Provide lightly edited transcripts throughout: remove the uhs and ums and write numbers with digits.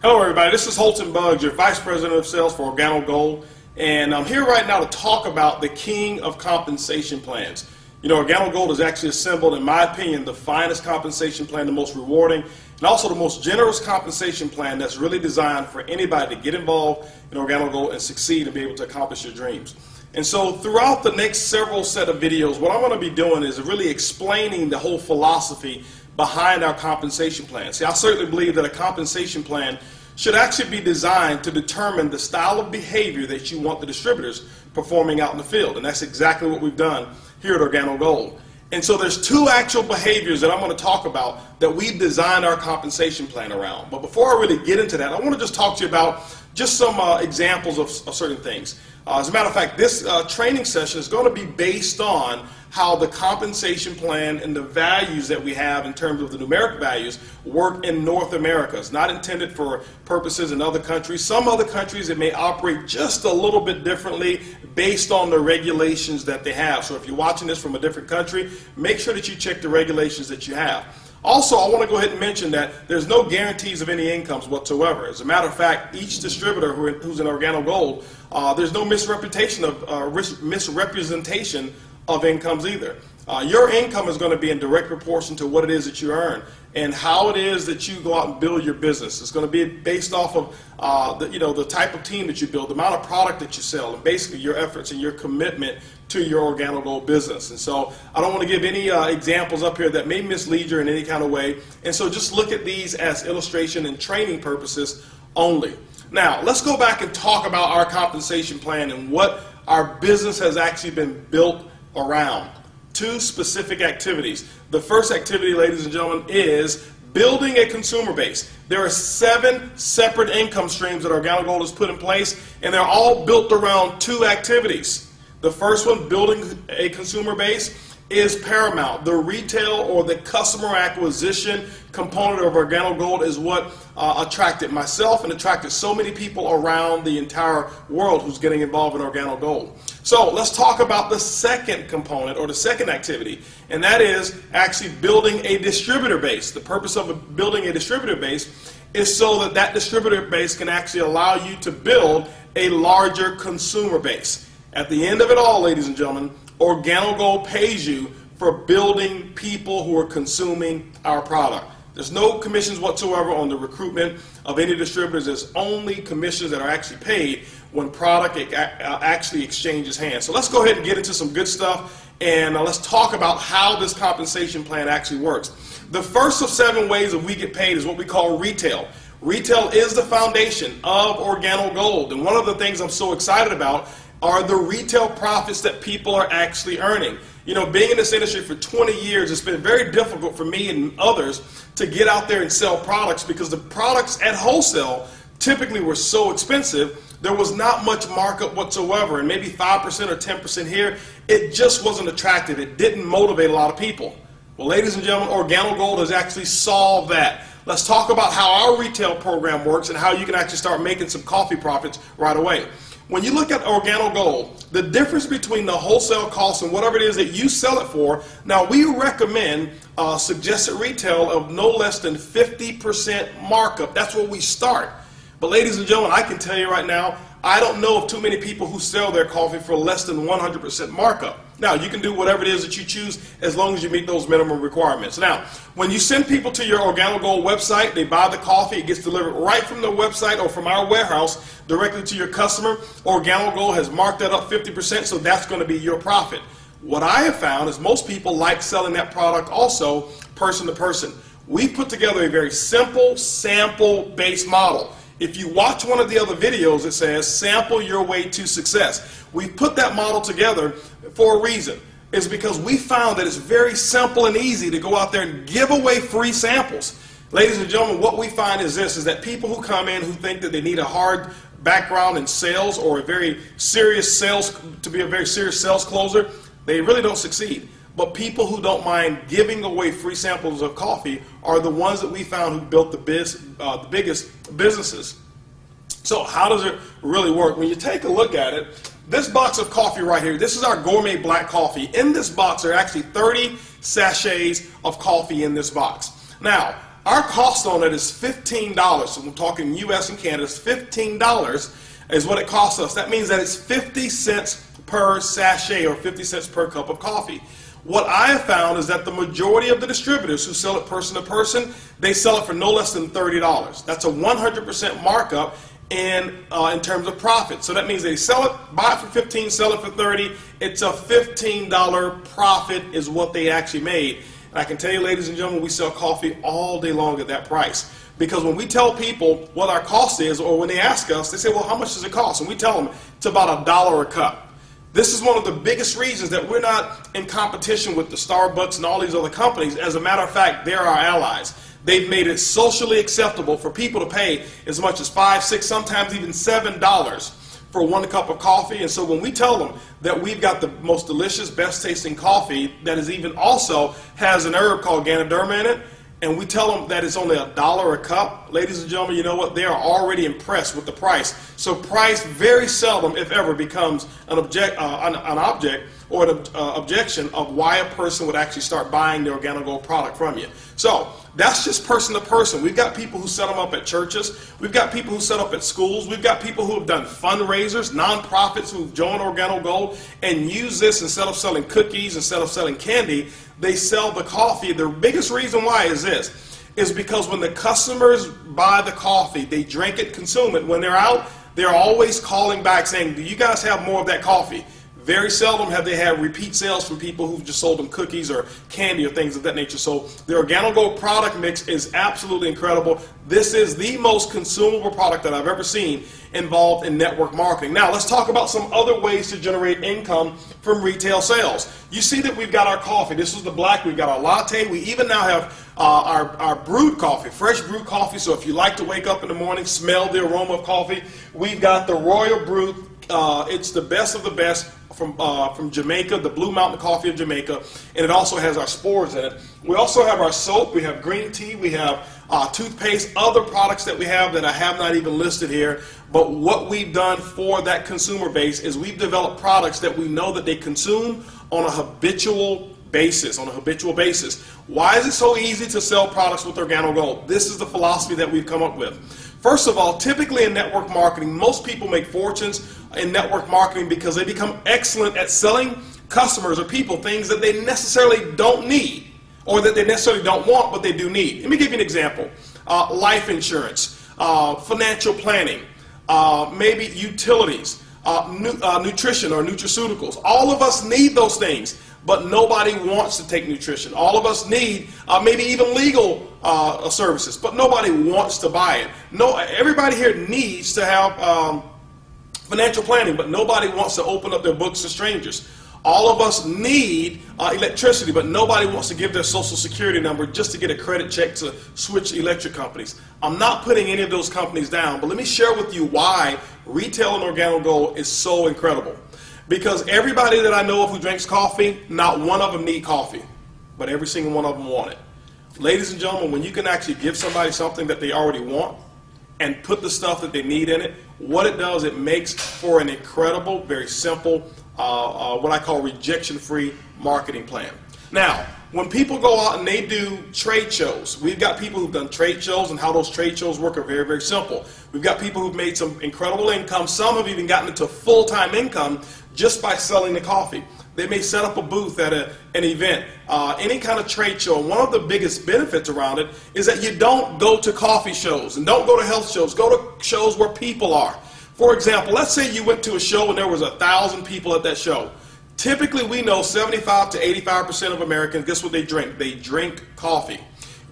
Hello everybody, this is Holton Buggs, your Vice President of Sales for Organo Gold, and I'm here right now to talk about the king of compensation plans. You know, Organo Gold is actually assembled, in my opinion, the finest compensation plan, the most rewarding, and also the most generous compensation plan that's really designed for anybody to get involved in Organo Gold and succeed and be able to accomplish your dreams. And so throughout the next several set of videos, what I'm going to be doing is really explaining the whole philosophy behind our compensation plan. See, I certainly believe that a compensation plan should actually be designed to determine the style of behavior that you want the distributors performing out in the field. And that's exactly what we've done here at Organo Gold. And so there's two actual behaviors that I'm going to talk about that we've designed our compensation plan around. But before I really get into that, I want to just talk to you about just some examples of certain things. As a matter of fact, this training session is going to be based on how the compensation plan and the values that we have in terms of the numeric values work in North America. It's not intended for purposes in other countries. Some other countries, it may operate just a little bit differently based on the regulations that they have. So if you're watching this from a different country, make sure that you check the regulations that you have. Also, I want to go ahead and mention that there's no guarantees of any incomes whatsoever. As a matter of fact, each distributor who's in Organo Gold, there's no misrepresentation of incomes either. Your income is going to be in direct proportion to what it is that you earn and how it is that you go out and build your business. It's going to be based off of the type of team that you build, the amount of product that you sell, and basically your efforts and your commitment to your Organo Gold business. And so I don't want to give any examples up here that may mislead you in any kind of way. And so just look at these as illustration and training purposes only. Now, let's go back and talk about our compensation plan and what our business has actually been built around. Two specific activities. The first activity, ladies and gentlemen, is building a consumer base. There are 7 separate income streams that Organo Gold has put in place, and they're all built around 2 activities. The first one, building a consumer base, is paramount. The retail or the customer acquisition component of Organo Gold is what attracted myself and attracted so many people around the entire world who's getting involved in Organo Gold. So let's talk about the second component or the second activity, and that is actually building a distributor base. The purpose of building a distributor base is so that that distributor base can actually allow you to build a larger consumer base. At the end of it all, ladies and gentlemen, Organo Gold pays you for building people who are consuming our product. There's no commissions whatsoever on the recruitment of any distributors. There's only commissions that are actually paid when product actually exchanges hands. So let's go ahead and get into some good stuff, and let's talk about how this compensation plan actually works. The first of 7 ways that we get paid is what we call retail. Retail is the foundation of Organo Gold, and one of the things I'm so excited about are the retail profits that people are actually earning. You know, being in this industry for 20 years, it's been very difficult for me and others to get out there and sell products because the products at wholesale typically were so expensive, there was not much markup whatsoever, and maybe 5% or 10% here. It just wasn't attractive. It didn't motivate a lot of people. Well, ladies and gentlemen, Organo Gold has actually solved that. Let's talk about how our retail program works and how you can actually start making some coffee profits right away. When you look at Organo Gold, the difference between the wholesale cost and whatever it is that you sell it for, now we recommend suggested retail of no less than 50% markup. That's where we start. But ladies and gentlemen, I can tell you right now, I don't know of too many people who sell their coffee for less than 100% markup. Now, you can do whatever it is that you choose as long as you meet those minimum requirements. Now, when you send people to your Organo Gold website, they buy the coffee, it gets delivered right from the website or from our warehouse directly to your customer. Organo Gold has marked that up 50%, so that's going to be your profit. What I have found is most people like selling that product also person to person. We put together a very simple sample-based model. If you watch one of the other videos, it says sample your way to success. We put that model together for a reason. It's because we found that it's very simple and easy to go out there and give away free samples. Ladies and gentlemen, what we find is this, is that people who come in who think that they need a hard background in sales or a very serious sales, to be a very serious sales closer, they really don't succeed. But people who don't mind giving away free samples of coffee are the ones that we found who built the biggest businesses. So how does it really work? When you take a look at it, this box of coffee right here, this is our gourmet black coffee. In this box, there are actually 30 sachets of coffee in this box. Now, our cost on it is $15. So we're talking US and Canada, it's $15 is what it costs us. That means that it's 50 cents per sachet or 50 cents per cup of coffee. What I have found is that the majority of the distributors who sell it person to person, they sell it for no less than $30. That's a 100% markup in terms of profit. So that means they sell it, buy it for 15, sell it for 30. It's a $15 profit is what they actually made. And I can tell you, ladies and gentlemen, we sell coffee all day long at that price. Because when we tell people what our cost is, or when they ask us, they say, well, how much does it cost? And we tell them it's about $1 a cup. This is one of the biggest reasons that we're not in competition with the Starbucks and all these other companies. As a matter of fact, they're our allies. They've made it socially acceptable for people to pay as much as $5, $6, sometimes even $7 for 1 cup of coffee. And so when we tell them that we've got the most delicious, best tasting coffee that is even also has an herb called Ganoderma in it, and we tell them that it's only $1 a cup, ladies and gentlemen, you know what? They are already impressed with the price. So price very seldom, if ever, becomes an object or an objection of why a person would actually start buying the Organo Gold product from you. So that's just person to person. We've got people who set them up at churches. We've got people who set up at schools. We've got people who have done fundraisers, nonprofits who've joined Organo Gold and use this instead of selling cookies, instead of selling candy. They sell the coffee. The biggest reason why is this, is because when the customers buy the coffee, they drink it, consume it. When they're out, they're always calling back saying, do you guys have more of that coffee? Very seldom have they had repeat sales from people who've just sold them cookies or candy or things of that nature. So the Organo Gold product mix is absolutely incredible. This is the most consumable product that I've ever seen involved in network marketing. Now let's talk about some other ways to generate income from retail sales. You see that we've got our coffee. This is the black. We've got our latte. We even now have our brewed coffee, fresh brewed coffee. So if you like to wake up in the morning, smell the aroma of coffee, we've got the Royal Brew. It's the best of the best from Jamaica, the Blue Mountain Coffee of Jamaica, and it also has our spores in it. We also have our soap, we have green tea, we have toothpaste, other products that we have that I have not even listed here. But what we've done for that consumer base is we've developed products that we know that they consume on a habitual basis. Why is it so easy to sell products with Organo Gold? This is the philosophy that we've come up with. First of all, typically in network marketing, most people make fortunes in network marketing because they become excellent at selling customers or people things that they necessarily don't need or that they necessarily don't want, but they do need. Let me give you an example. Life insurance, financial planning, maybe utilities, nutrition or nutraceuticals. All of us need those things, but nobody wants to take nutrition. All of us need maybe even legal services, but nobody wants to buy it. No, everybody here needs to have financial planning, but nobody wants to open up their books to strangers. All of us need electricity, but nobody wants to give their social security number just to get a credit check to switch electric companies. I'm not putting any of those companies down, but let me share with you why retail and Organo Gold is so incredible. Because everybody that I know of who drinks coffee, not one of them need coffee, but every single one of them want it. Ladies and gentlemen, when you can actually give somebody something that they already want and put the stuff that they need in it, what it does, it makes for an incredible, very simple, what I call rejection-free marketing plan. Now, when people go out and they do trade shows, we've got people who've done trade shows, and how those trade shows work are very, very simple. We've got people who've made some incredible income. Some have even gotten into full-time income just by selling the coffee. They may set up a booth at an event, any kind of trade show. And one of the biggest benefits around it is that you don't go to coffee shows and don't go to health shows. Go to shows where people are. For example, let's say you went to a show and there was 1,000 people at that show. Typically, we know 75 to 85% of Americans, guess what they drink? They drink coffee.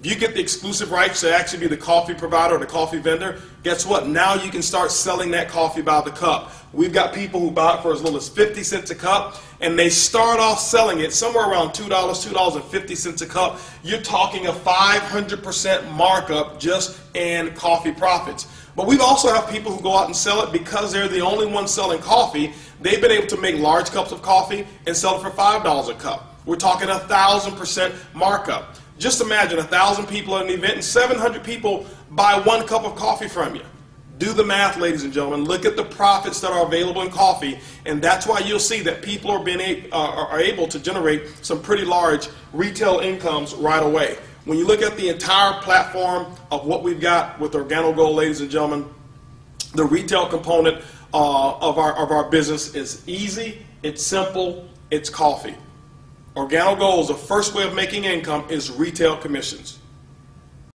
If you get the exclusive rights to actually be the coffee provider or the coffee vendor, guess what? Now you can start selling that coffee by the cup. We've got people who buy it for as little as 50 cents a cup, and they start off selling it somewhere around $2, $2.50 a cup. You're talking a 500% markup just in coffee profits. But we also have people who go out and sell it because they're the only ones selling coffee. They've been able to make large cups of coffee and sell it for $5 a cup. We're talking 1,000% markup. Just imagine 1,000 people at an event and 700 people buy 1 cup of coffee from you. Do the math, ladies and gentlemen. Look at the profits that are available in coffee, and that's why you'll see that people are able to generate some pretty large retail incomes right away. When you look at the entire platform of what we've got with Organo Gold, ladies and gentlemen, the retail component of our business is easy, it's simple, it's coffee. Organo Gold's the first way of making income is retail commissions.